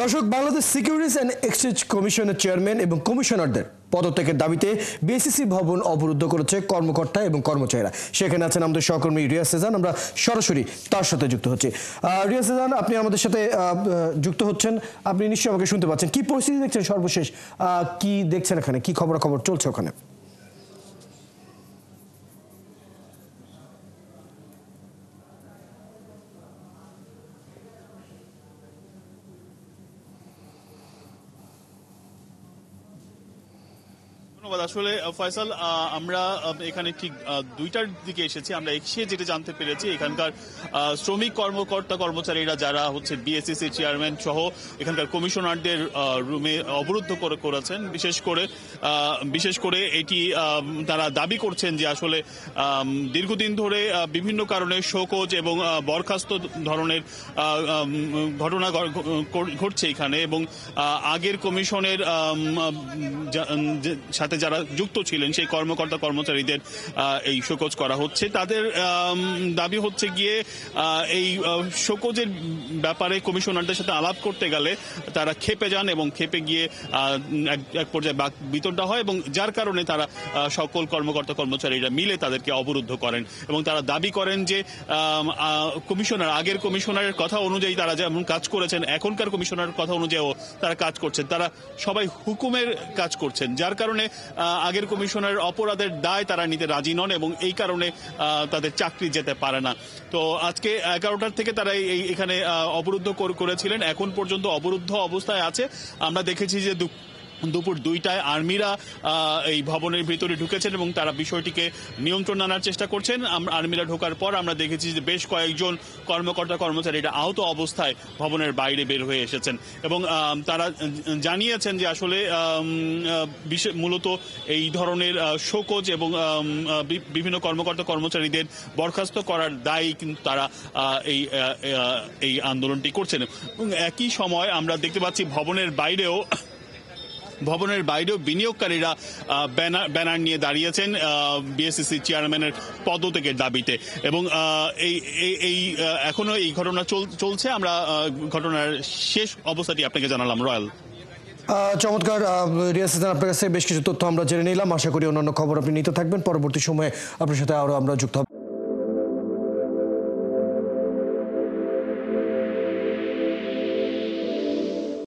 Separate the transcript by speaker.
Speaker 1: দর্শক, Bangladesh securities and exchange কমিশনের chairman এবং কমিশনারদের পদত্যাগের দাবিতে বিএসইসি ভবন অবরুদ্ধ করেছে কর্মকর্তা এবং কর্মচারীরা। সেখানে আছেন আমাদের সহকর্মী রিয়াজ সেজান। আমরা সরাসরি তার সাথে যুক্ত হচ্ছি। রিয়াজ সেজান, আপনি আমাদের সাথে যুক্ত হচ্ছেন, আপনি নিশ্চয়ই আমাকে শুনতে পাচ্ছেন। কি পরিস্থিতি দেখছেন সর্বশেষ, কি দেখছেন এখানে, কি খবর চলছে ওখানে?
Speaker 2: আসলে ফয়সাল, আমরা এখানে ঠিক 2টার দিকে এসেছি। আমরা এসে যেটা জানতে পেরেছি, এখানকার শ্রমিক কর্মকর্তা কর্মচারীরা যারা হচ্ছে বিএসইসি চেয়ারম্যান সহ এখানকার কমিশনারদের রুমে অবরুদ্ধ করেছেন। বিশেষ করে এটি তারা দাবি করছেন যে আসলে দীর্ঘদিন ধরে বিভিন্ন কারণে শোকজ এবং বরখাস্ত ধরনের ঘটনা ঘটছে এখানে, এবং আগের কমিশনের সাথে যারা যুক্ত ছিলেন সেই কর্মকর্তা কর্মচারীদের এই শোকজ করা হচ্ছে। তাদের দাবি হচ্ছে গিয়ে এই শোকজের ব্যাপারে কমিশনারদের সাথে আলাপ করতে গেলে তারা ক্ষেপে যান এবং ক্ষেপে গিয়ে এক পর্যায়ে বিতণ্ডা হয়, এবং যার কারণে তারা সকল কর্মকর্তা কর্মচারীরা মিলে তাদেরকে অবরুদ্ধ করেন। এবং তারা দাবি করেন যে আগের কমিশনারের কথা অনুযায়ী তারা যেমন কাজ করেছেন, এখনকার কমিশনারের কথা অনুযায়ীও তারা কাজ করছেন। তারা সবাই হুকুমের কাজ করছেন, যার কারণে আগের কমিশনারের অপরাধের দায় তারা নিতে রাজি নন, এবং এই কারণে তাদের চাকরি যেতে পারে না। তো আজকে 11টার থেকে তারা এখানে অবরুদ্ধ করেছিলেন, এখন পর্যন্ত অবরুদ্ধ অবস্থায় আছে। আমরা দেখেছি যে দুপুর 2টায় আর্মিরা এই ভবনের ভিতরে ঢুকেছেন এবং তারা বিষয়টিকে নিয়ন্ত্রণ আনার চেষ্টা করছেন। আর্মিরা ঢোকার পর আমরা দেখেছি যে বেশ কয়েকজন কর্মকর্তা কর্মচারীরা আহত অবস্থায় ভবনের বাইরে বের হয়ে এসেছেন, এবং তারা জানিয়েছেন যে আসলে মূলত এই ধরনের শোকজ এবং বিভিন্ন কর্মকর্তা কর্মচারীদের বরখাস্ত করার দায়ী কিন্তু তারা এই আন্দোলনটি করছেন। এবং একই সময় আমরা দেখতে পাচ্ছি ভবনের বাইরেও বিনিয়োগকারীরা ব্যানার নিয়ে দাঁড়িয়েছেন বিএসইসি চেয়ারম্যানের পদত্যাগের দাবিতে, এবং এখনো এই ঘটনা চলছে। আমরা ঘটনার শেষ অবস্থাটি আপনাকে জানালাম। রয়্যাল,
Speaker 1: চমৎকার রিয়াজ হাসান, আপনার কাছে বেশ কিছু তথ্য আমরা জেনে নিলাম। আশা করি অন্যান্য খবর আপনি নিতে থাকবেন। পরবর্তী সময়ে আপনার সাথে আরো আমরা যুক্ত হব।